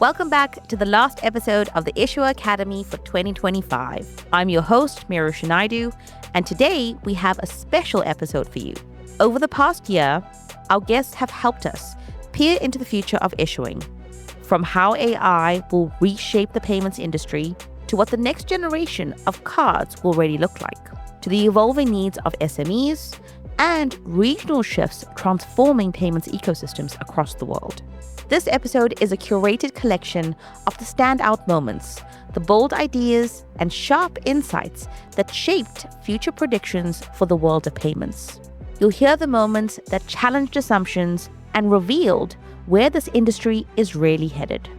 Welcome back to the last episode of the Issuer Academy for 2025. I'm your host, Merusha Naidu, and today we have a special episode for you. Over the past year, our guests have helped us peer into the future of issuing, from how AI will reshape the payments industry to what the next generation of cards will really look like, to the evolving needs of SMEs and regional shifts transforming payments ecosystems across the world. This episode is a curated collection of the standout moments, the bold ideas and sharp insights that shaped future predictions for the world of payments. You'll hear the moments that challenged assumptions and revealed where this industry is really headed.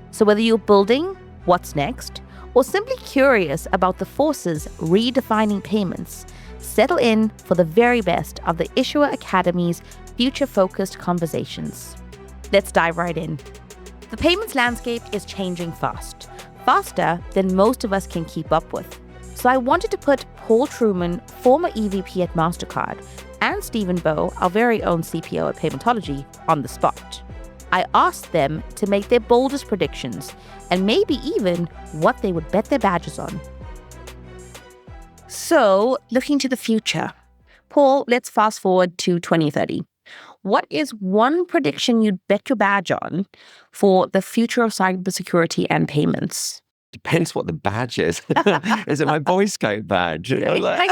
So whether you're building what's next or simply curious about the forces redefining payments, settle in for the very best of the Issuer Academy's future-focused conversations. Let's dive right in. The payments landscape is changing fast, faster than most of us can keep up with. So I wanted to put Paul Truman, former EVP at Mastercard, and Stephen Bowe, our very own CPO at Paymentology, on the spot. I asked them to make their boldest predictions and maybe even what they would bet their badges on. So, looking to the future, Paul, let's fast forward to 2030. What is one prediction you'd bet your badge on for the future of cybersecurity and payments? Depends what the badge is. Is it my Boy Scout badge? I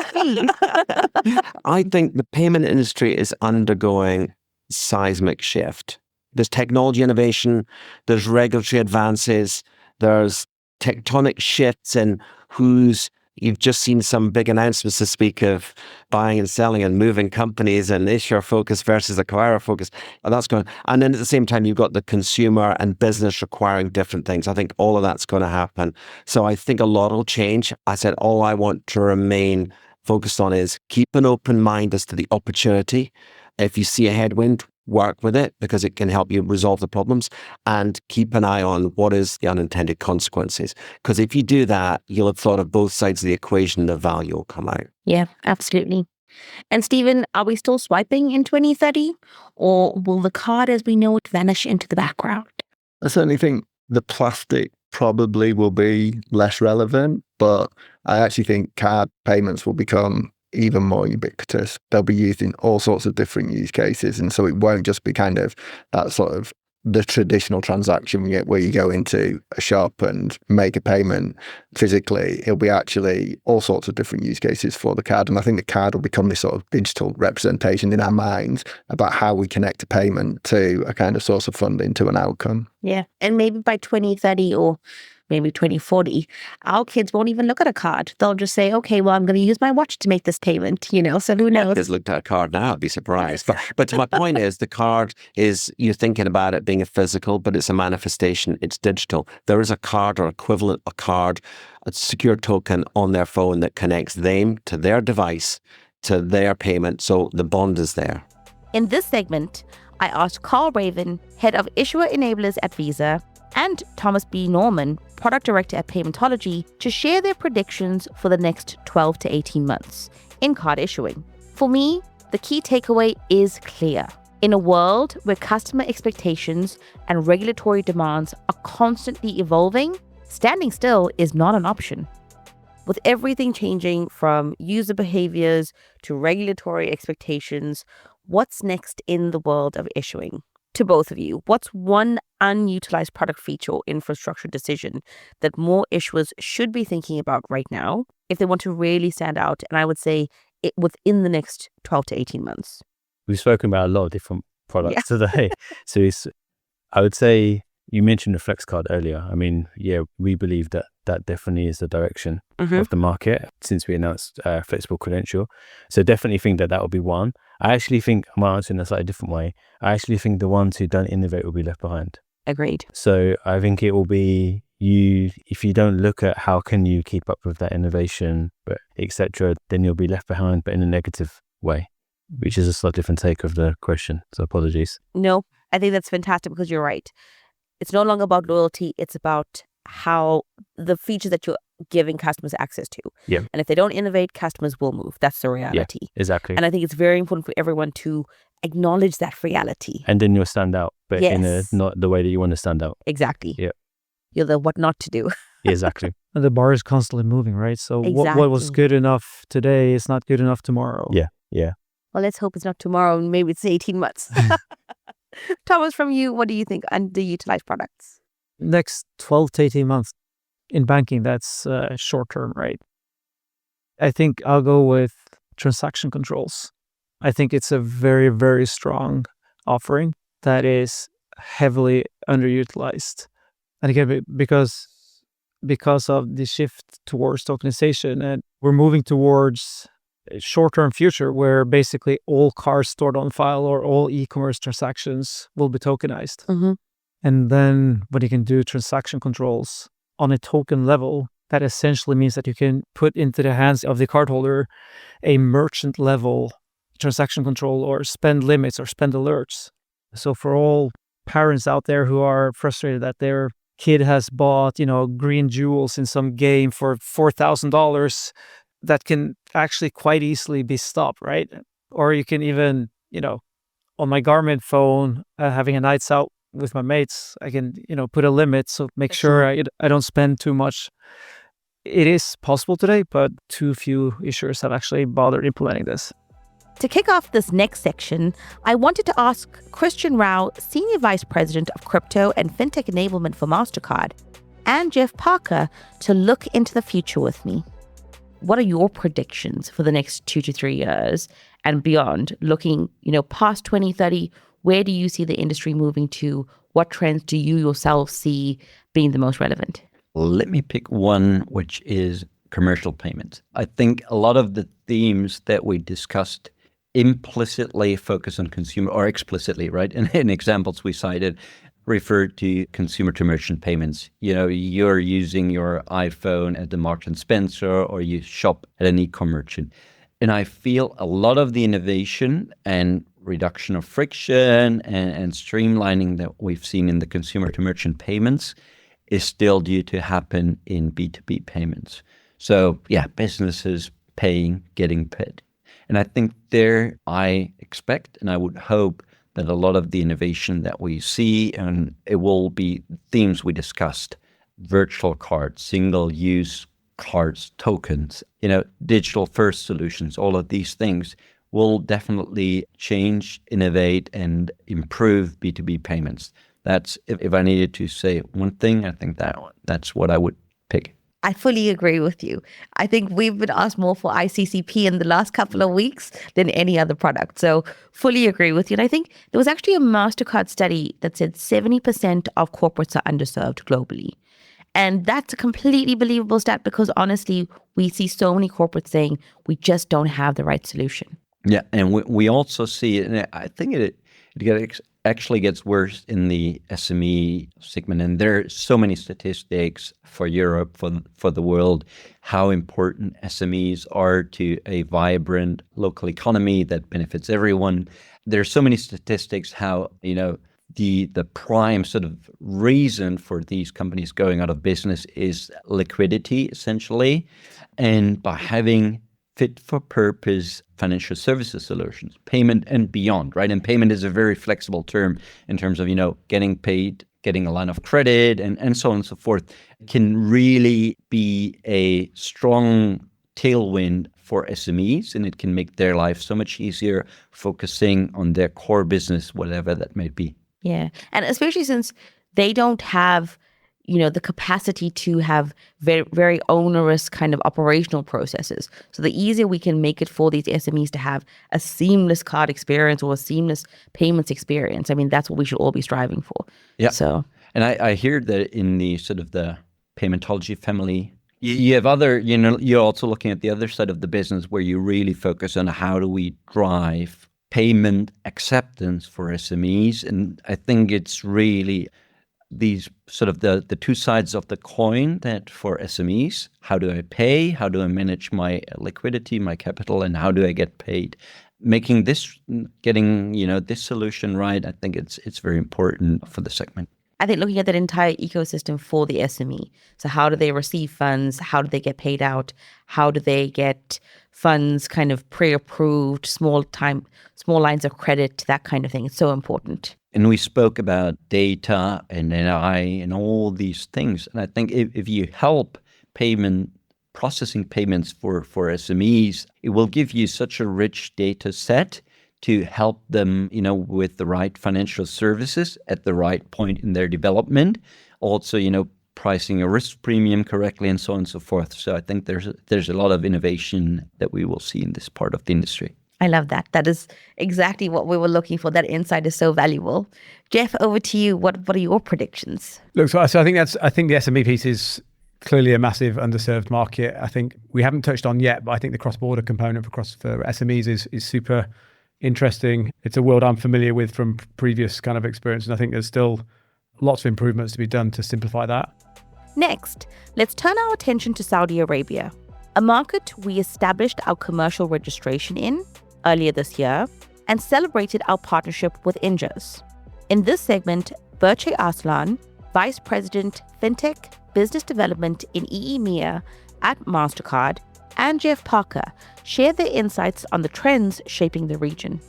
think the payment industry is undergoing seismic shift. There's technology innovation, there's regulatory advances, there's tectonic shifts in you've just seen some big announcements this week of buying and selling and moving companies and issuer focus versus acquirer focus. And that's going. And then at the same time, you've got the consumer and business requiring different things. I think all of that's going to happen. So I think a lot will change. I said, all I want to remain focused on is keep an open mind as to the opportunity. If you see a headwind, work with it because it can help you resolve the problems, and keep an eye on what is the unintended consequences. Because if you do that, you'll have thought of both sides of the equation and the value will come out. Yeah, absolutely. And Stephen, are we still swiping in 2030, or will the card as we know it vanish into the background? I certainly think the plastic probably will be less relevant, but I actually think card payments will become even more ubiquitous. They'll be used in all sorts of different use cases. And so it won't just be kind of that sort of the traditional transaction where you go into a shop and make a payment physically. It'll be actually all sorts of different use cases for the card. And I think the card will become this sort of digital representation in our minds about how we connect a payment to a kind of source of funding, to an outcome. Yeah. And maybe by 2030 or maybe 2040, our kids won't even look at a card. They'll just say, okay, well, I'm going to use my watch to make this payment, so who knows? Kids looked at a card now, I'd be surprised. But to my point is, the card is, you're thinking about it being a physical, but it's a manifestation, it's digital. There is a card or equivalent of card, a secure token on their phone that connects them to their device, to their payment, so the bond is there. In this segment, I asked Carl Raven, head of issuer enablers at Visa, and Thomas B. Norman, product director at Paymentology, to share their predictions for the next 12 to 18 months in card issuing. For me, the key takeaway is clear. In a world where customer expectations and regulatory demands are constantly evolving, standing still is not an option. With everything changing from user behaviors to regulatory expectations, what's next in the world of issuing? To both of you, what's one unutilized product feature or infrastructure decision that more issuers should be thinking about right now if they want to really stand out? And I would say within the next 12 to 18 months. We've spoken about a lot of different products today. So I would say, you mentioned the Flex card earlier. I mean, we believe that definitely is the direction of the market since we announced flexible credential. So definitely think that will be one. I actually think, I'm answering in a slightly different way. I actually think the ones who don't innovate will be left behind. Agreed. So I think it will be if you don't look at how can you keep up with that innovation, etc., then you'll be left behind, but in a negative way, which is a slightly different take of the question. So apologies. No, I think that's fantastic because you're right. It's no longer about loyalty. It's about how the features that you're giving customers access to. Yeah. And if they don't innovate, customers will move. That's the reality. Yeah, exactly. And I think it's very important for everyone to acknowledge that reality. And then you'll stand out but in a not the way that you want to stand out. Exactly. Yeah. You're the what not to do. Exactly. And the bar is constantly moving, right? So what was good enough today is not good enough tomorrow. Yeah. Yeah. Well, let's hope it's not tomorrow. Maybe it's 18 months. Thomas, from you, what do you think underutilized products? Next 12 to 18 months in banking, that's short term, right? I think I'll go with transaction controls. I think it's a very, very strong offering that is heavily underutilized. And again, because of the shift towards tokenization, and we're moving towards a short-term future where basically all cards stored on file or all e-commerce transactions will be tokenized. Mm-hmm. And then when you can do transaction controls on a token level, that essentially means that you can put into the hands of the cardholder a merchant level transaction control or spend limits or spend alerts. So for all parents out there who are frustrated that their kid has bought, green jewels in some game for $4,000, that can actually quite easily be stopped, right? Or you can even, on my Garmin phone, having a nights out with my mates, I can, put a limit, so make sure I don't spend too much. It is possible today, but too few issuers have actually bothered implementing this. To kick off this next section, I wanted to ask Christian Rao, Senior Vice President of Crypto and FinTech Enablement for Mastercard, and Jeff Parker to look into the future with me. What are your predictions for the next 2 to 3 years and beyond? Looking, past 2030, where do you see the industry moving to? What trends do you yourself see being the most relevant? Let me pick one, which is commercial payments. I think a lot of the themes that we discussed implicitly focus on consumer, or explicitly, right? And in examples we cited, refer to consumer to merchant payments. You're using your iPhone at the Marks and Spencer, or you shop at an e-com merchant. And I feel a lot of the innovation and reduction of friction and streamlining that we've seen in the consumer to merchant payments is still due to happen in B2B payments. So businesses paying, getting paid. And I think there I expect and I would hope that a lot of the innovation that we see, and it will be themes we discussed, virtual cards, single-use cards, tokens, digital first solutions, all of these things will definitely change, innovate, and improve B2B payments. That's, if I needed to say one thing, I think that's what I would pick. I fully agree with you. I think we've been asked more for ICCP in the last couple of weeks than any other product. So fully agree with you. And I think there was actually a Mastercard study that said 70% of corporates are underserved globally. And that's a completely believable stat because honestly, we see so many corporates saying we just don't have the right solution. Yeah, and we also see, and I think it actually gets worse in the SME segment. And there are so many statistics for Europe, for the world, how important SMEs are to a vibrant local economy that benefits everyone. There are so many statistics how, the prime sort of reason for these companies going out of business is liquidity, essentially. And by having fit-for-purpose financial services solutions, payment and beyond, right? And payment is a very flexible term in terms of, getting paid, getting a line of credit, and so on and so forth, can really be a strong tailwind for SMEs, and it can make their life so much easier focusing on their core business, whatever that may be. Yeah. And especially since they don't have the capacity to have very, very onerous kind of operational processes. So the easier we can make it for these SMEs to have a seamless card experience or a seamless payments experience, I mean, that's what we should all be striving for. Yeah. So, and I hear that in the sort of the Paymentology family, you have other, you're also looking at the other side of the business where you really focus on how do we drive payment acceptance for SMEs. And I think it's really these sort of the two sides of the coin that for SMEs, how do I pay? How do I manage my liquidity, my capital, and how do I get paid? Getting this solution right, I think it's very important for the segment. I think looking at that entire ecosystem for the SME. So how do they receive funds? How do they get paid out? How do they get funds kind of pre-approved, small lines of credit, that kind of thing? It's so important. And we spoke about data and AI and all these things. And I think if you help processing payments for SMEs, it will give you such a rich data set to help them, with the right financial services at the right point in their development. Also, pricing a risk premium correctly and so on and so forth. So I think there's a lot of innovation that we will see in this part of the industry. I love that. That is exactly what we were looking for. That insight is so valuable. Jeff, over to you. What are your predictions? Look, so I think the SME piece is clearly a massive underserved market. I think we haven't touched on yet, but I think the cross-border component for SMEs is super interesting. It's a world I'm familiar with from previous kind of experience, and I think there's still lots of improvements to be done to simplify that. Next, let's turn our attention to Saudi Arabia, a market we established our commercial registration in earlier this year and celebrated our partnership with UnDosTres. In this segment, Berche Arslan, Vice President, Fintech, Business Development in EEMEA at Mastercard, and Jeff Parker share their insights on the trends shaping the region.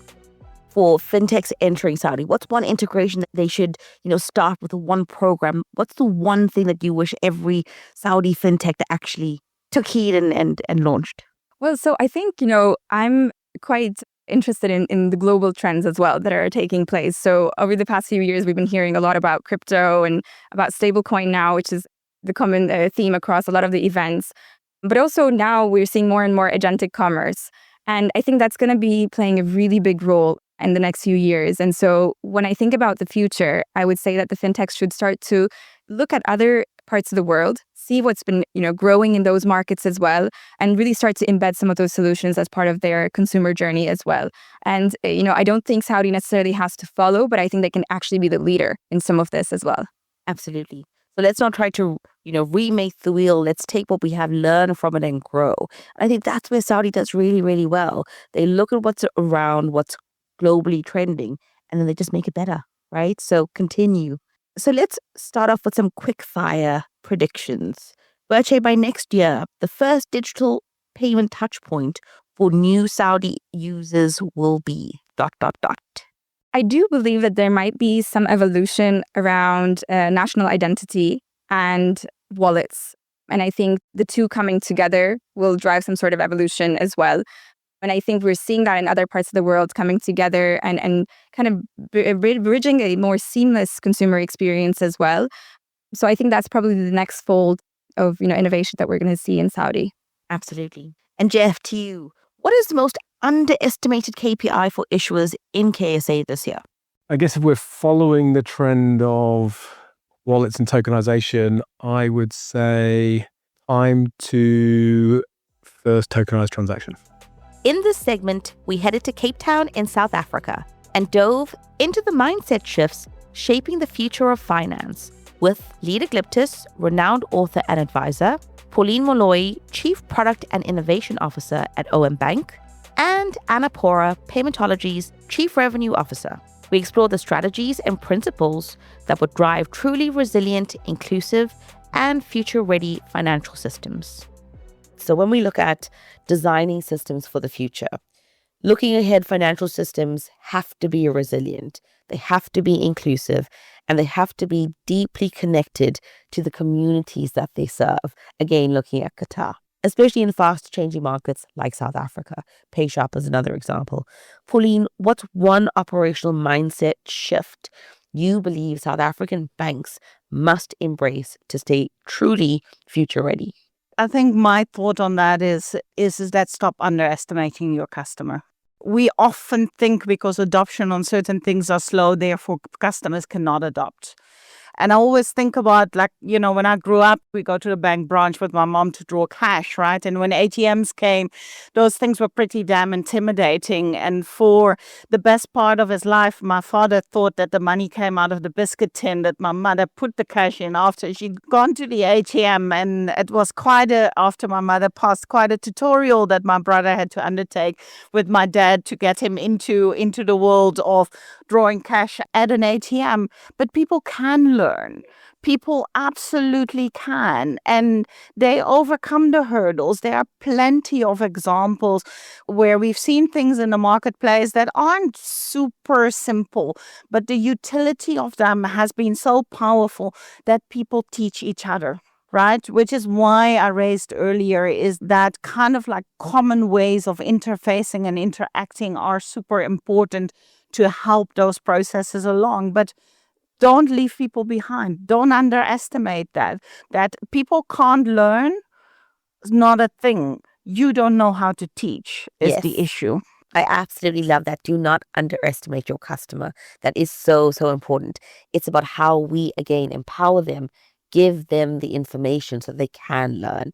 For fintechs entering Saudi, what's one integration that they should, start with one program? What's the one thing that you wish every Saudi fintech that actually took heed and launched? Well, so I think, I'm quite interested in the global trends as well that are taking place. So over the past few years, we've been hearing a lot about crypto and about stablecoin now, which is the common theme across a lot of the events. But also now we're seeing more and more agentic commerce. And I think that's going to be playing a really big role in the next few years. And so when I think about the future, I would say that the fintechs should start to look at other parts of the world, see what's been, growing in those markets as well, and really start to embed some of those solutions as part of their consumer journey as well. And, I don't think Saudi necessarily has to follow, but I think they can actually be the leader in some of this as well. Absolutely. So let's not try to, remake the wheel. Let's take what we have, learn from it, and grow. I think that's where Saudi does really, really well. They look at what's around, what's globally trending, and then they just make it better, right? So continue. So let's start off with some quick fire predictions. Berche, by next year, the first digital payment touch point for new Saudi users will be ... I do believe that there might be some evolution around national identity and wallets. And I think the two coming together will drive some sort of evolution as well. And I think we're seeing that in other parts of the world coming together and kind of bridging a more seamless consumer experience as well. So I think that's probably the next fold of innovation that we're going to see in Saudi. Absolutely. And Jeff, to you, what is the most underestimated KPI for issuers in KSA this year? I guess if we're following the trend of wallets and tokenization, I would say time to first tokenized transaction. In this segment, we headed to Cape Town in South Africa and dove into the mindset shifts shaping the future of finance with Lida Gliptis, renowned author and advisor, Pauline Molloyi, Chief Product and Innovation Officer at OMBank, and Anna Pora, Paymentology's Chief Revenue Officer. We explore the strategies and principles that would drive truly resilient, inclusive, and future-ready financial systems. So when we look at designing systems for the future, looking ahead, financial systems have to be resilient, they have to be inclusive, and they have to be deeply connected to the communities that they serve. Again, looking at Qatar, especially in fast-changing markets like South Africa. PayShap is another example. Pauline, what's one operational mindset shift you believe South African banks must embrace to stay truly future-ready? I think my thought on that is that stop underestimating your customer. We often think because adoption on certain things are slow, therefore customers cannot adopt. And I always think about, when I grew up, we go to the bank branch with my mom to draw cash, right? And when ATMs came, those things were pretty damn intimidating. And for the best part of his life, my father thought that the money came out of the biscuit tin that my mother put the cash in after she'd gone to the ATM. And it was after my mother passed, quite a tutorial that my brother had to undertake with my dad to get him into the world of drawing cash at an ATM. But people can learn. learn. People absolutely can, and they overcome the hurdles. There are plenty of examples where we've seen things in the marketplace that aren't super simple, but the utility of them has been so powerful that people teach each other. Right? Which is why I raised earlier is that kind of like common ways of interfacing and interacting are super important to help those processes along. But don't leave people behind. Don't underestimate that. That people can't learn is not a thing. You don't know how to teach is the issue. I absolutely love that. Do not underestimate your customer. That is so, so important. It's about how we, again, empower them, give them the information so they can learn.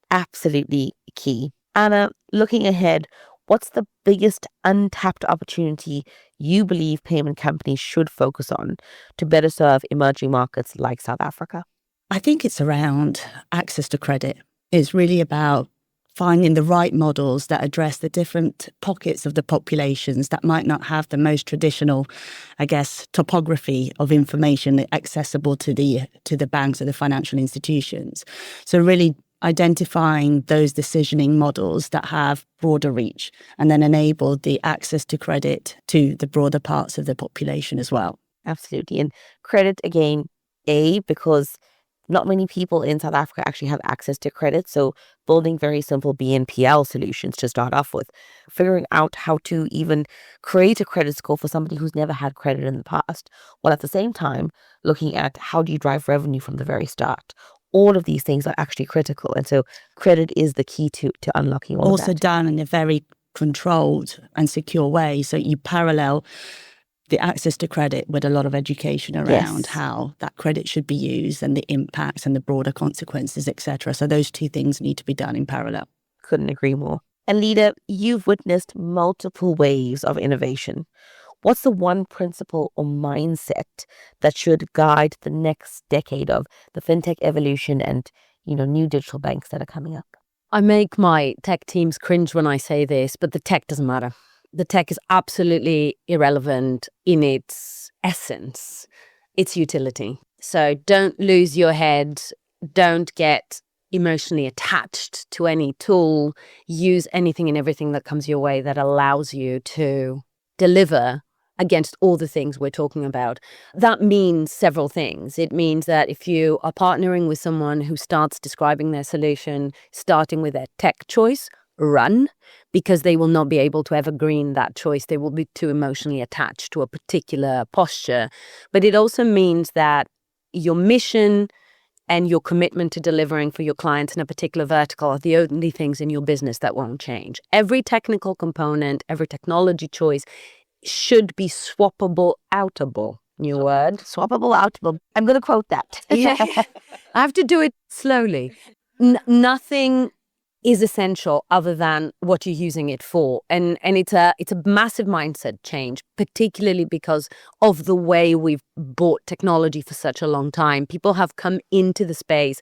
Absolutely key. Anna, looking ahead, what's the biggest untapped opportunity you believe payment companies should focus on to better serve emerging markets like South Africa? I think it's around access to credit. It's really about finding the right models that address the different pockets of the populations that might not have the most traditional, I guess, topography of information accessible to the banks or the financial institutions. So really identifying those decisioning models that have broader reach and then enable the access to credit to the broader parts of the population as well. Absolutely. And credit, again, because not many people in South Africa actually have access to credit. So building very simple BNPL solutions to start off with, figuring out how to even create a credit score for somebody who's never had credit in the past, while at the same time looking at how do you drive revenue from the very start. All of these things are actually critical. And so credit is the key to unlocking all of that. Also done in a very controlled and secure way. So you parallel the access to credit with a lot of education around how that credit should be used and the impacts and the broader consequences, etc. So those two things need to be done in parallel. Couldn't agree more. And Lida, you've witnessed multiple waves of innovation. What's the one principle or mindset that should guide the next decade of the fintech evolution and, new digital banks that are coming up? I make my tech teams cringe when I say this, but the tech doesn't matter. The tech is absolutely irrelevant in its essence, its utility. So don't lose your head. Don't get emotionally attached to any tool. Use anything and everything that comes your way that allows you to deliver against all the things we're talking about. That means several things. It means that if you are partnering with someone who starts describing their solution, starting with their tech choice, run, because they will not be able to evergreen that choice. They will be too emotionally attached to a particular posture. But it also means that your mission and your commitment to delivering for your clients in a particular vertical are the only things in your business that won't change. Every technical component, every technology choice should be swappable outable. New word. Swappable outable. I'm going to quote that. I have to do it slowly. Nothing is essential other than what you're using it for. And it's a massive mindset change, particularly because of the way we've bought technology for such a long time. People have come into the space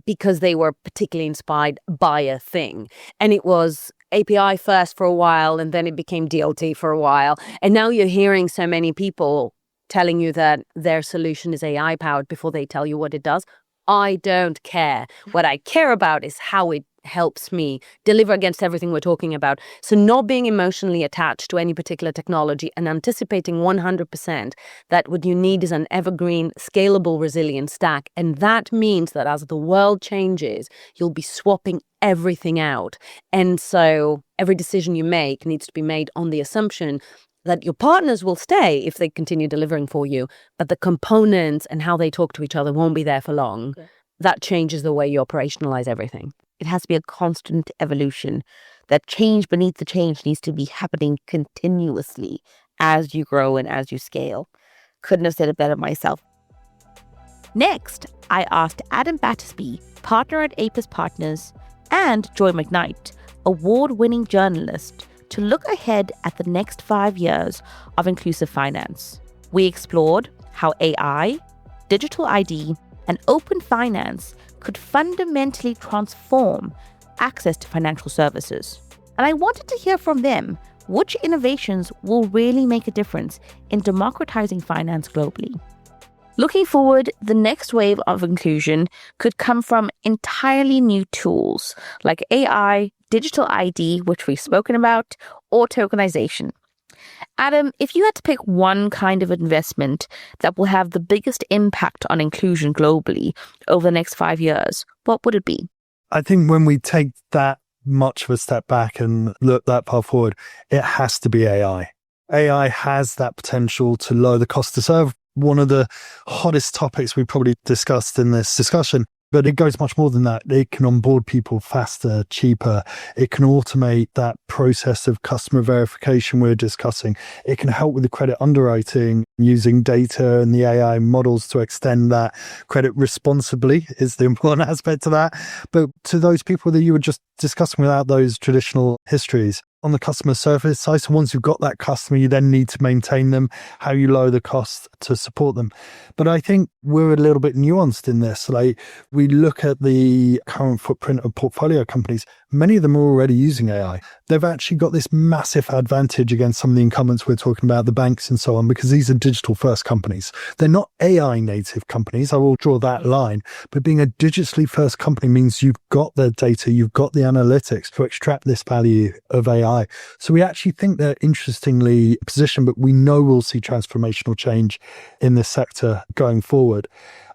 because they were particularly inspired by a thing. And it was API first for a while, and then it became DLT for a while. And now you're hearing so many people telling you that their solution is AI powered before they tell you what it does. I don't care. What I care about is how it helps me deliver against everything we're talking about. So not being emotionally attached to any particular technology and anticipating 100% that what you need is an evergreen, scalable, resilient stack. And that means that as the world changes, you'll be swapping everything out. And so every decision you make needs to be made on the assumption that your partners will stay if they continue delivering for you, but the components and how they talk to each other won't be there for long. Yeah. That changes the way you operationalize everything. It has to be a constant evolution. That change beneath the change needs to be happening continuously as you grow and as you scale. Couldn't have said it better myself. Next, I asked Adam Battersby, partner at Apis Partners, and Joy McKnight, award-winning journalist, to look ahead at the next 5 years of inclusive finance. We explored how AI, digital ID, and open finance could fundamentally transform access to financial services. And I wanted to hear from them which innovations will really make a difference in democratizing finance globally. Looking forward, the next wave of inclusion could come from entirely new tools like AI, digital ID, which we've spoken about, or tokenization. Adam, if you had to pick one kind of investment that will have the biggest impact on inclusion globally over the next 5 years, what would it be? I think when we take that much of a step back and look that far forward, it has to be AI. AI has that potential to lower the cost to serve. One of the hottest topics we probably discussed in this discussion, but it goes much more than that. It can onboard people faster, cheaper. It can automate that process of customer verification we're discussing. It can help with the credit underwriting using data and the AI models to extend that credit responsibly is the important aspect of that. But to those people that you were just discussing without those traditional histories, on the customer service side, so once you've got that customer, you then need to maintain them, how you lower the cost to support them. But I think we're a little bit nuanced in this. Like, we look at the current footprint of portfolio companies, many of them are already using AI. They've actually got this massive advantage against some of the incumbents we're talking about, the banks and so on, because these are digital first companies. They're not AI native companies. I will draw that line. But being a digitally first company means you've got the data, you've got the analytics to extract this value of AI. So we actually think they're interestingly positioned, but we know we'll see transformational change in this sector going forward.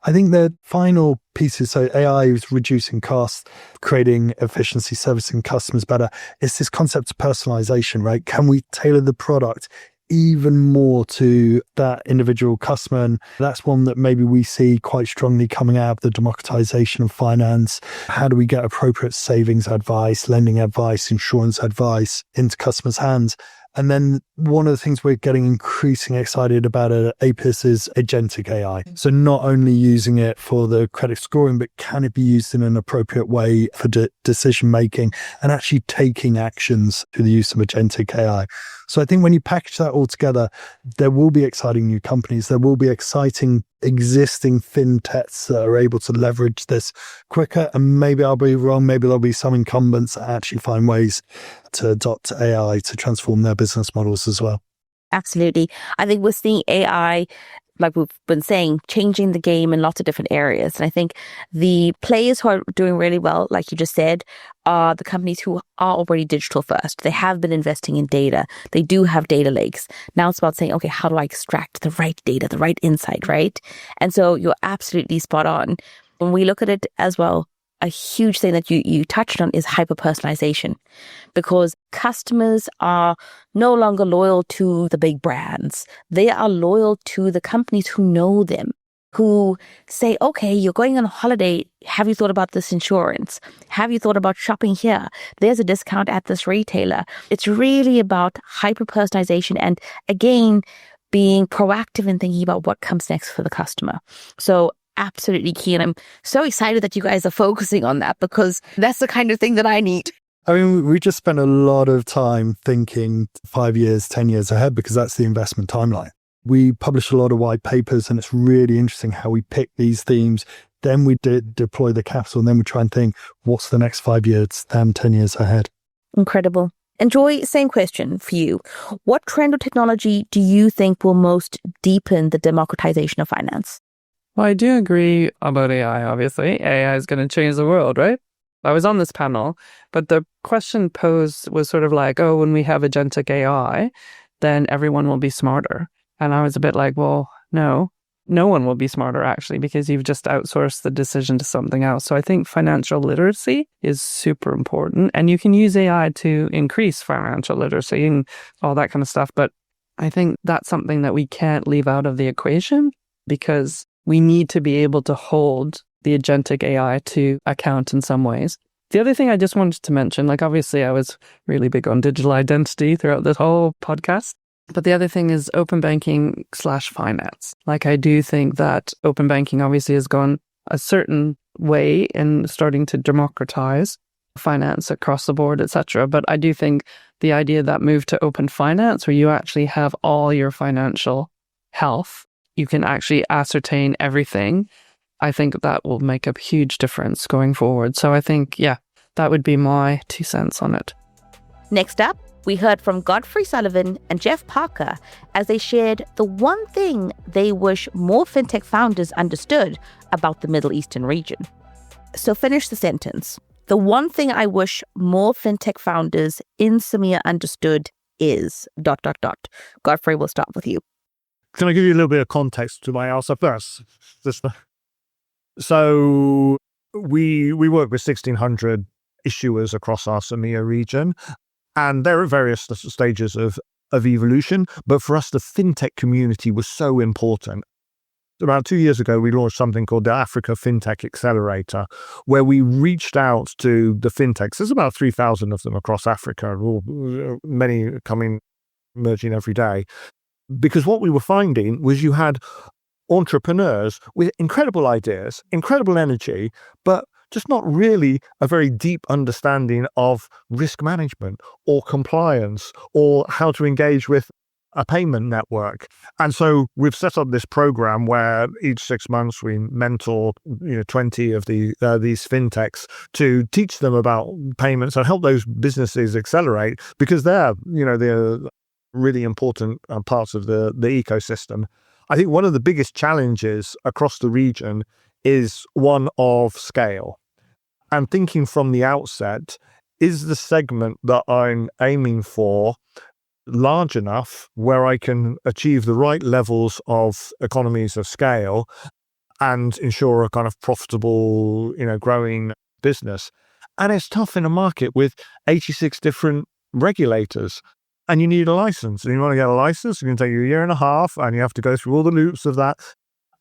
I think the final pieces, so AI is reducing costs, creating efficiency, servicing customers better. It's this concept of personalization, right? Can we tailor the product even more to that individual customer? And that's one that maybe we see quite strongly coming out of the democratization of finance. How do we get appropriate savings advice, lending advice, insurance advice into customers' hands? And then one of the things we're getting increasingly excited about at APIS is agentic AI. So not only using it for the credit scoring, but can it be used in an appropriate way for decision making and actually taking actions through the use of agentic AI? So I think when you package that all together, there will be exciting new companies. There will be exciting existing fintechs that are able to leverage this quicker. And maybe I'll be wrong. Maybe there'll be some incumbents that actually find ways to adopt AI to transform their business models as well. Absolutely. I think we're seeing AI, like we've been saying, changing the game in lots of different areas. And I think the players who are doing really well, like you just said, are the companies who are already digital first. They have been investing in data. They do have data lakes. Now it's about saying, okay, how do I extract the right data, the right insight, right? And so you're absolutely spot on. When we look at it as well, a huge thing that you touched on is hyper-personalization, because customers are no longer loyal to the big brands. They are loyal to the companies who know them, who say, okay, you're going on a holiday. Have you thought about this insurance? Have you thought about shopping here? There's a discount at this retailer. It's really about hyper-personalization and, again, being proactive and thinking about what comes next for the customer. So absolutely key. And I'm so excited that you guys are focusing on that, because that's the kind of thing that I need. I mean, we just spent a lot of time thinking 5 years, 10 years ahead, because that's the investment timeline. We publish a lot of white papers, and it's really interesting how we pick these themes. Then we deploy the capital, and then we try and think, what's the next 5 years, 10 years ahead? Incredible. And Joy, same question for you. What trend or technology do you think will most deepen the democratization of finance? Well, I do agree about AI, obviously. AI is going to change the world, right? I was on this panel, but the question posed was sort of like, oh, when we have agentic AI, then everyone will be smarter. And I was a bit like, well, no one will be smarter, actually, because you've just outsourced the decision to something else. So I think financial literacy is super important. And you can use AI to increase financial literacy and all that kind of stuff. But I think that's something that we can't leave out of the equation, because we need to be able to hold the agentic AI to account in some ways. The other thing I just wanted to mention, like obviously I was really big on digital identity throughout this whole podcast, but the other thing is open banking / finance. Like I do think that open banking obviously has gone a certain way in starting to democratize finance across the board, etc. But I do think the idea that move to open finance, where you actually have all your financial health, you can actually ascertain everything. I think that will make a huge difference going forward. So I think, yeah, that would be my 2 cents on it. Next up, We heard from Godfrey Sullivan and Jeff Parker as they shared the one thing they wish more fintech founders understood about the Middle Eastern region. So finish the sentence. The one thing I wish more fintech founders in Samir understood is ... Godfrey, we'll start with you. Can I give you a little bit of context to my answer first? So we work with 1,600 issuers across our SAMEA region, and they're at various stages of evolution. But for us, the fintech community was so important. About 2 years ago, we launched something called the Africa Fintech Accelerator, where we reached out to the fintechs. There's about 3,000 of them across Africa, many emerging every day. Because what we were finding was you had entrepreneurs with incredible ideas, incredible energy, but just not really a very deep understanding of risk management or compliance or how to engage with a payment network. And so we've set up this program where each 6 months we mentor 20 of these fintechs to teach them about payments and help those businesses accelerate, because they're really important parts of the ecosystem. I think one of the biggest challenges across the region is one of scale. And thinking from the outset, is the segment that I'm aiming for large enough where I can achieve the right levels of economies of scale and ensure a kind of profitable, growing business? And it's tough in a market with 86 different regulators. And you need a license. And you want to get a license, it's going to take you a year and a half, and you have to go through all the loops of that.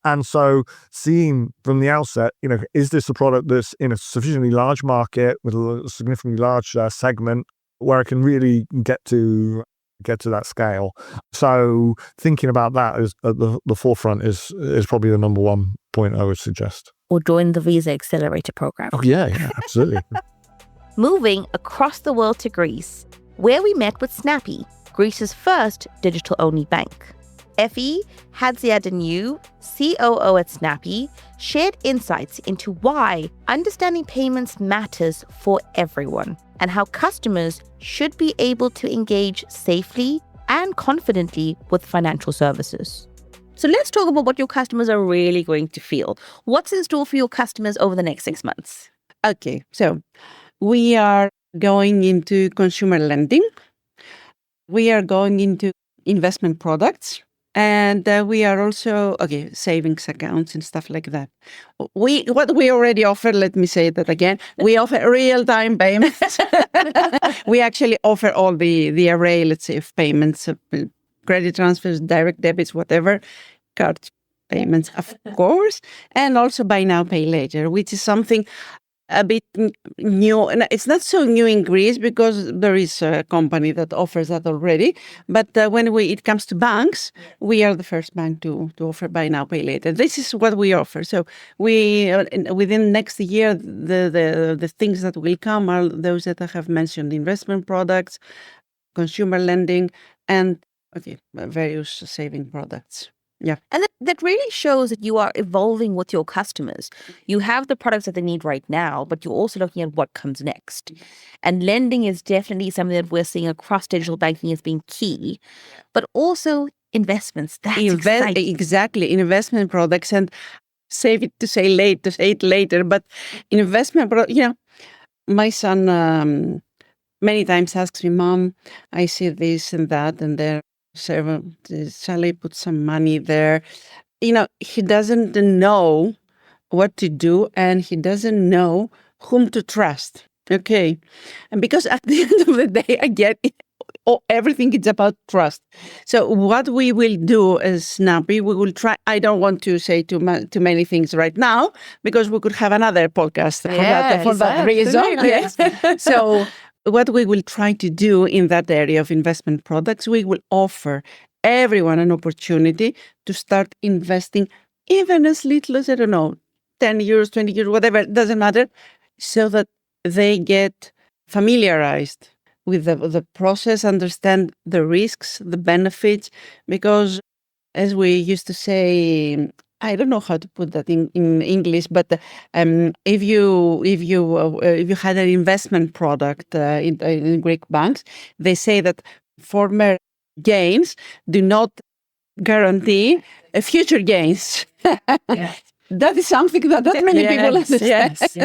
And so seeing from the outset, is this a product that's in a sufficiently large market with a significantly large segment where I can really get to that scale? So thinking about that is at the forefront is probably the number one point I would suggest. Or join the Visa Accelerator program. Oh, yeah, absolutely. Moving across the world to Greece, where we met with Snappi, Greece's first digital-only bank. Effie Hadziadaniou, COO at Snappi, shared insights into why understanding payments matters for everyone and how customers should be able to engage safely and confidently with financial services. So let's talk about what your customers are really going to feel. What's in store for your customers over the next 6 months? Okay, so we are going into consumer lending. We are going into investment products. And we are also, savings accounts and stuff like that. What we already offer, let me say that again, we offer real-time payments. We actually offer all the array, let's say, of payments, credit transfers, direct debits, whatever, card payments, of course, and also buy now, pay later, which is something a bit new. And it's not so new in Greece because there is a company that offers that already. But when it comes to banks, we are the first bank to offer buy now, pay later. This is what we offer. So we within next year, the things that will come are those that I have mentioned: investment products, consumer lending, and various saving products. Yeah. And that really shows that you are evolving with your customers. You have the products that they need right now, but you're also looking at what comes next. And lending is definitely something that we're seeing across digital banking as being key, but also investments. That's exciting. Exactly. Investment products, and save it to say it later, but investment products, my son many times asks me, Mom, I see this and that, and there. So shall I put some money there? He doesn't know what to do, and he doesn't know whom to trust. Okay. And because at the end of the day, again, everything is about trust. So what we will do as Snappi, we will try. I don't want to say too many things right now, because we could have another podcast for that reason. Yes. So what we will try to do in that area of investment products, we will offer everyone an opportunity to start investing even as little as, 10 euros, 20 euros, whatever, it doesn't matter, so that they get familiarized with the process, understand the risks, the benefits, because as we used to say, I don't know how to put that in English, but if you had an investment product in Greek banks, they say that former gains do not guarantee future gains. That is something that not many people understand. Yes.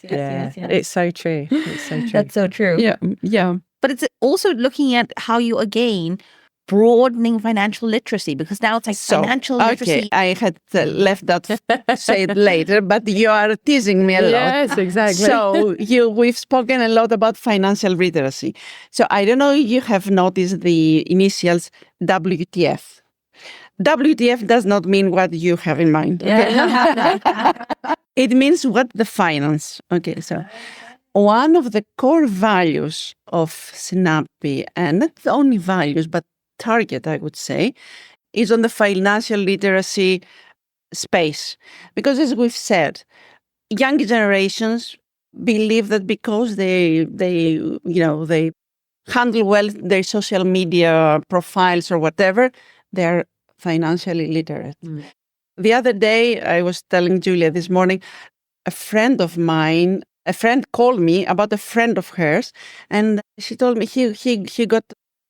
It's so true. It's so true. That's so true. Yeah. But it's also looking at how you, again, broadening financial literacy, because now it's like financial literacy. Okay, I had left that said later, but you are teasing me a lot. Yes, exactly. So we've spoken a lot about financial literacy. So I don't know if you have noticed the initials WTF. WTF does not mean what you have in mind. Okay? It means what the finance. Okay, so one of the core values of Snappi, and not only values, but target, I would say, is on the financial literacy space. Because as we've said, younger generations believe that because they handle well their social media profiles or whatever, they're financially literate. The other day, I was telling Julia this morning, a friend called me about a friend of hers, and she told me he got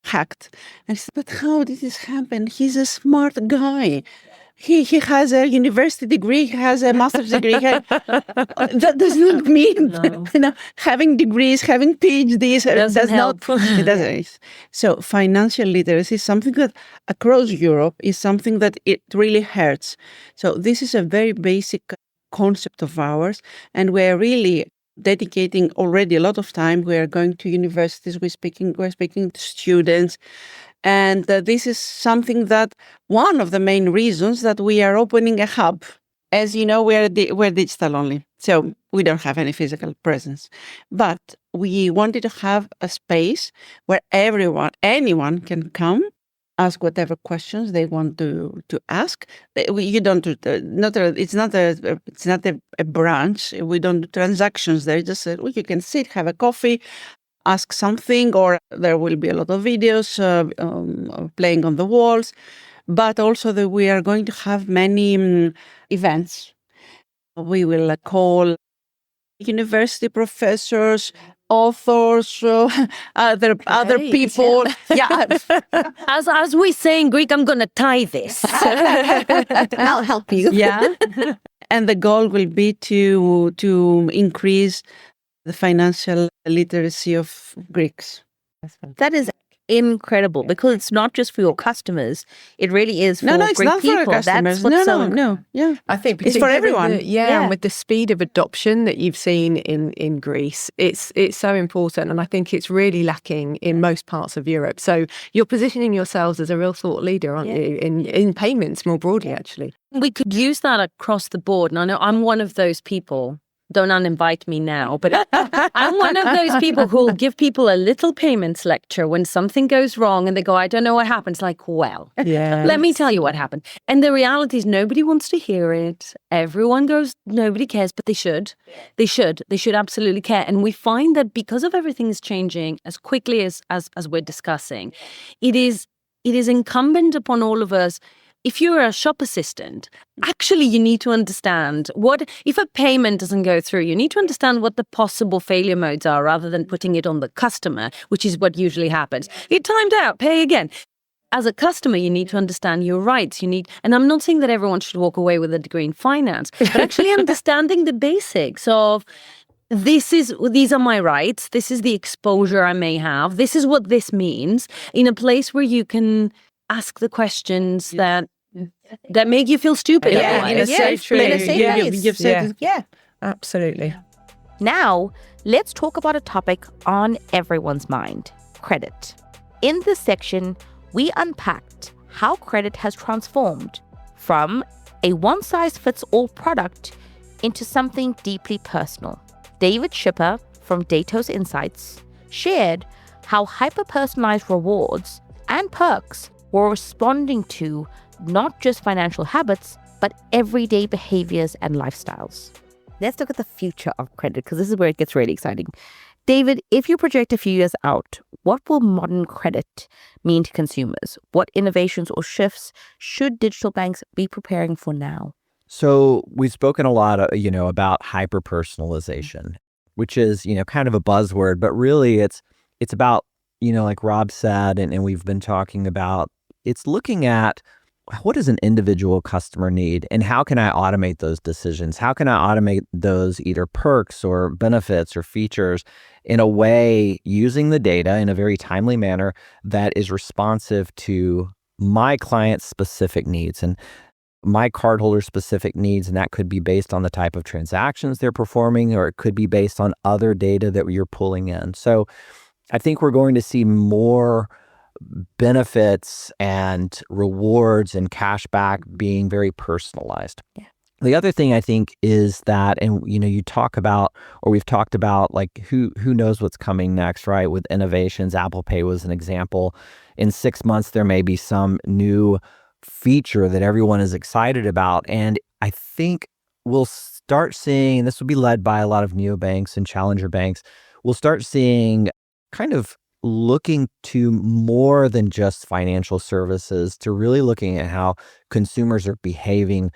hacked. And she said, but how did this happen? He's a smart guy. He has a university degree, he has a master's degree. That does not mean having degrees, having PhDs does not help. It doesn't. So financial literacy is something that across Europe is something that it really hurts. So this is a very basic concept of ours, and we're really dedicating already a lot of time. We are going to universities, we're speaking to students. And this is something that one of the main reasons that we are opening a hub. As you know, we're digital only, so we don't have any physical presence. But we wanted to have a space where anyone can come, ask whatever questions they want to ask. You don't do it's not a branch. We don't do transactions there. Just you can sit, have a coffee, ask something, or there will be a lot of videos playing on the walls. But also that we are going to have many events. We will call university professors, authors, other people. Yeah. As we say in Greek, I'm going to tie this. I'll help you. Yeah. And the goal will be to increase the financial literacy of Greeks. That is incredible, because it's not just for your customers, it really is for it's Greek not people. For our customers. That's what's Yeah. I think it's for everyone. And with the speed of adoption that you've seen in Greece, it's so important, and I think it's really lacking in most parts of Europe. So you're positioning yourselves as a real thought leader, aren't you, in payments more broadly, actually. We could use that across the board. And I know I'm one of those people. Don't uninvite me now, but I'm one of those people who will give people a little payments lecture when something goes wrong and they go, I don't know what happened. It's like, well, let me tell you what happened. And the reality is nobody wants to hear it. Everyone goes, nobody cares, but they should. They should absolutely care. And we find that because of everything is changing as quickly as we're discussing, it is incumbent upon all of us. If you're a shop assistant, actually you need to understand if a payment doesn't go through, you need to understand what the possible failure modes are rather than putting it on the customer, which is what usually happens. It timed out, pay again. As a customer, you need to understand your rights. And I'm not saying that everyone should walk away with a degree in finance, but actually understanding the basics of these are my rights. This is the exposure I may have. This is what this means, in a place where you can ask the questions that make you feel stupid. In a safe place. You've said absolutely. Now, let's talk about a topic on everyone's mind: credit. In this section, we unpacked how credit has transformed from a one-size-fits-all product into something deeply personal. David Schipper from Datos Insights shared how hyper-personalized rewards and perks were responding to not just financial habits, but everyday behaviors and lifestyles. Let's look at the future of credit, because this is where it gets really exciting. David, if you project a few years out, what will modern credit mean to consumers? What innovations or shifts should digital banks be preparing for now? So we've spoken a lot, about hyper-personalization, which is, kind of a buzzword, but really it's about, like Rob said, and we've been talking about, it's looking at what does an individual customer need and how can I automate those decisions? How can I automate those either perks or benefits or features in a way using the data in a very timely manner that is responsive to my client's specific needs and my cardholder specific needs, and that could be based on the type of transactions they're performing, or it could be based on other data that you're pulling in. So I think we're going to see more benefits and rewards and cash back being very personalized. Yeah. The other thing I think is that, and you talk about, or we've talked about, like who knows what's coming next, right? With innovations, Apple Pay was an example. In 6 months, there may be some new feature that everyone is excited about. And I think we'll start seeing, and this will be led by a lot of neobanks and challenger banks, we'll start seeing kind of looking to more than just financial services, to really looking at how consumers are behaving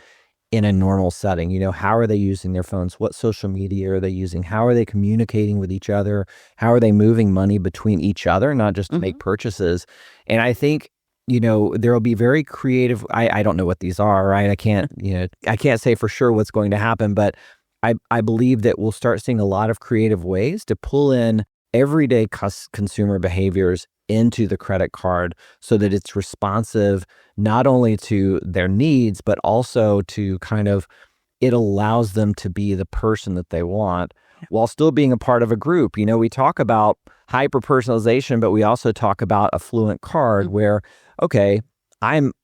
in a normal setting. How are they using their phones? What social media are they using? How are they communicating with each other? How are they moving money between each other, not just to make purchases? And I think there will be very creative. I don't know what these are, right? I can't say for sure what's going to happen, but I believe that we'll start seeing a lot of creative ways to pull in everyday consumer behaviors into the credit card so that it's responsive not only to their needs, but also to it allows them to be the person that they want while still being a part of a group. We talk about hyper-personalization, but we also talk about a fluent card where, okay,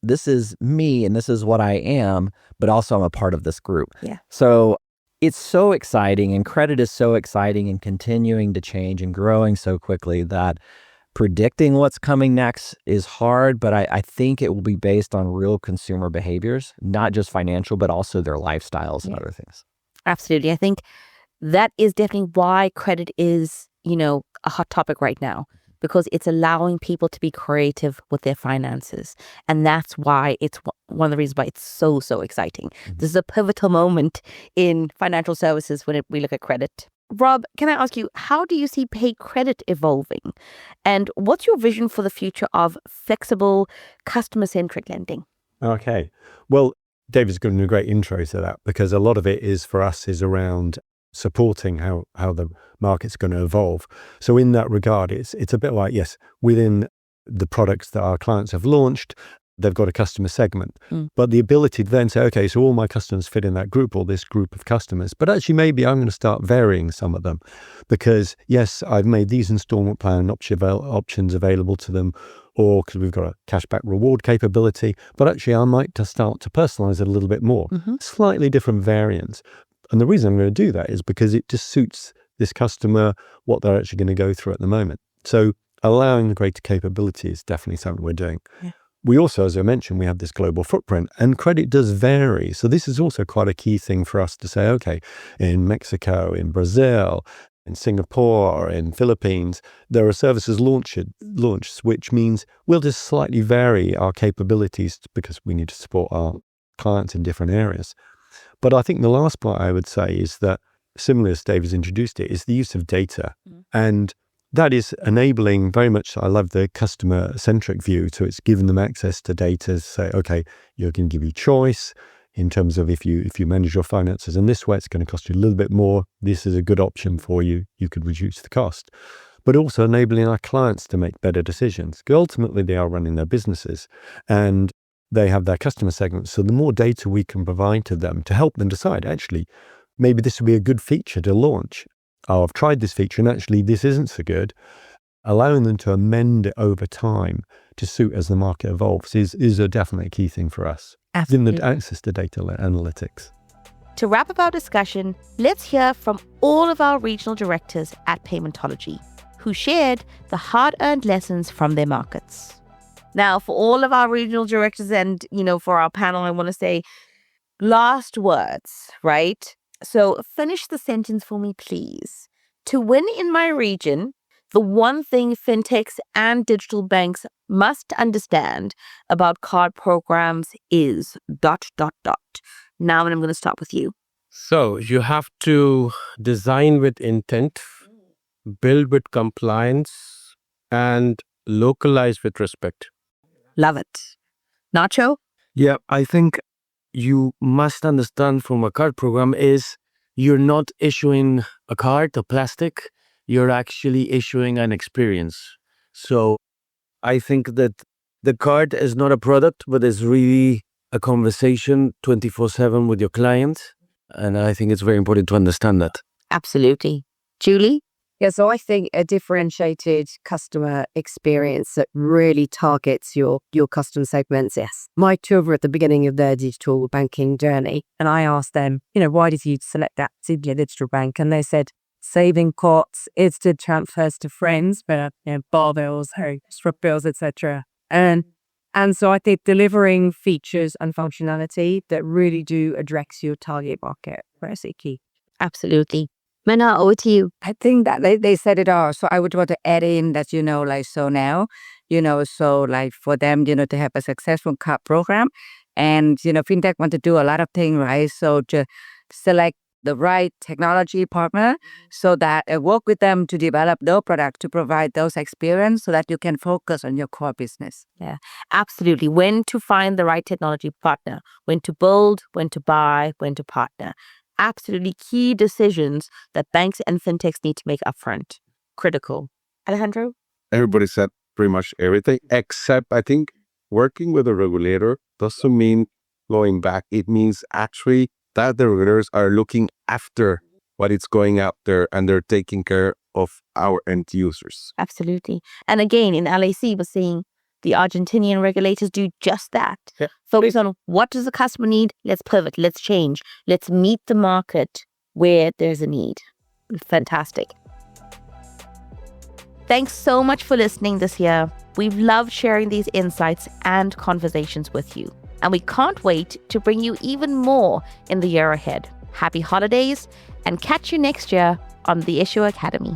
this is me and this is what I am, but also I'm a part of this group. Yeah. So it's so exciting, and credit is so exciting and continuing to change and growing so quickly that predicting what's coming next is hard, but I think it will be based on real consumer behaviors, not just financial, but also their lifestyles and other things. Absolutely. I think that is definitely why credit is, a hot topic right now, because it's allowing people to be creative with their finances. And that's why it's one of the reasons why it's so, so exciting. This is a pivotal moment in financial services when we look at credit. Rob, can I ask you, how do you see pay credit evolving? And what's your vision for the future of flexible, customer-centric lending? Okay. Well, David's given a great intro to that, because a lot of it is for us is around supporting how the market's going to evolve. So in that regard, it's a bit like, yes, within the products that our clients have launched, they've got a customer segment, but the ability to then say, okay, so all my customers fit in that group or this group of customers, but actually maybe I'm going to start varying some of them because yes, I've made these installment plan options available to them, or because we've got a cashback reward capability, but actually I might just start to personalize it a little bit more, slightly different variants. And the reason I'm going to do that is because it just suits this customer, what they're actually going to go through at the moment. So allowing the greater capability is definitely something we're doing. Yeah. We also, as I mentioned, we have this global footprint, and credit does vary. So this is also quite a key thing for us to say, okay, in Mexico, in Brazil, in Singapore, in Philippines, there are services launched, which means we'll just slightly vary our capabilities because we need to support our clients in different areas. But I think the last part I would say is that, similar as Dave has introduced it, is the use of data. And that is enabling very much, I love the customer-centric view. So it's giving them access to data to say, okay, you're going to give you choice in terms of if you manage your finances in this way, it's going to cost you a little bit more. This is a good option for you. You could reduce the cost. But also enabling our clients to make better decisions. Because ultimately, they are running their businesses and they have their customer segments. So the more data we can provide to them to help them decide, actually, maybe this would be a good feature to launch. Oh, I've tried this feature and actually this isn't so good. Allowing them to amend it over time to suit as the market evolves is a definite key thing for us. Absolutely. In the access to data analytics. To wrap up our discussion, let's hear from all of our regional directors at Paymentology, who shared the hard-earned lessons from their markets. Now, for all of our regional directors and, for our panel, I want to say last words, right? So finish the sentence for me, please. To win in my region, the one thing fintechs and digital banks must understand about card programs is ... Now I'm going to start with you. So you have to design with intent, build with compliance, and localize with respect. Love it. Nacho? Yeah, I think you must understand from a card program is you're not issuing a card, a plastic, you're actually issuing an experience. So I think that the card is not a product, but it's really a conversation 24/7 with your client. And I think it's very important to understand that. Absolutely. Julie? Yeah, so I think a differentiated customer experience that really targets your customer segments. Yes. My two were at the beginning of their digital banking journey. And I asked them, why did you select that digital bank? And they said, saving costs, instant transfers to friends, bar bills, strip bills, etc. And so I think delivering features and functionality that really do address your target market, very key. Absolutely. Mena, over to you. I think that they said it all. So I would want to add in that, so now, so like for them, to have a successful card program and, fintech want to do a lot of things, right? So to select the right technology partner so that work with them to develop their product to provide those experience so that you can focus on your core business. Yeah, absolutely. When to find the right technology partner, when to build, when to buy, when to partner. Absolutely key decisions that banks and fintechs need to make upfront. Critical. Alejandro? Everybody said pretty much everything, except I think working with a regulator doesn't mean going back. It means actually that the regulators are looking after what is going out there and they're taking care of our end users. Absolutely. And again, in LAC, we're seeing the Argentinian regulators do just that. Yeah. Focus on what does the customer need? Let's pivot. Let's change. Let's meet the market where there's a need. Fantastic. Thanks so much for listening this year. We've loved sharing these insights and conversations with you. And we can't wait to bring you even more in the year ahead. Happy holidays and catch you next year on the Issue Academy.